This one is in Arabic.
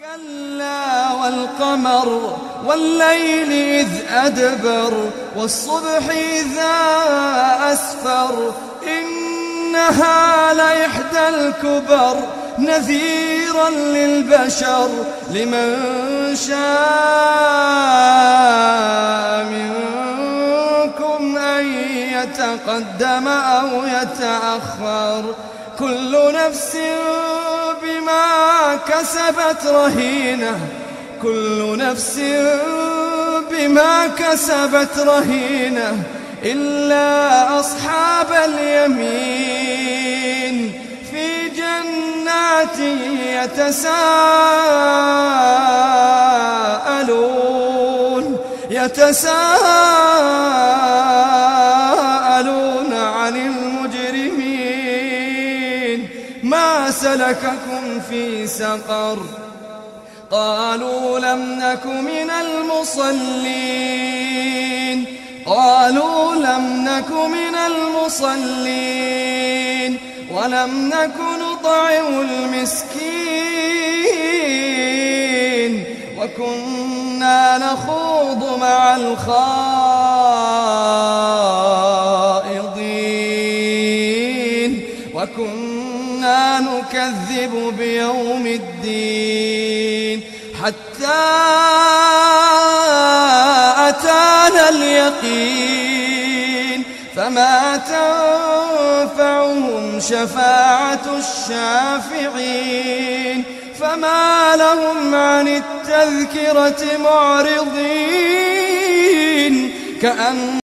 كلا والقمر والليل إذ أدبر والصبح إذا أسفر إنها لإحدى الكبر نذيرا للبشر لمن شاء منكم أن يتقدم أو يتأخر كل نفس بما كسبت رهينة كل نفس بما كسبت رهينة إلا أصحاب اليمين في جنات يتساءلون عن المجرمين ما سلككم في سقر قالوا لم نك من المصلين ولم نك نطعم المسكين وكنا نخوض مع الخائضين وكنا نكذب بيوم الدين حتى أتانا اليقين فما تنفعهم شفاعة الشافعين فما لهم عن التذكرة معرضين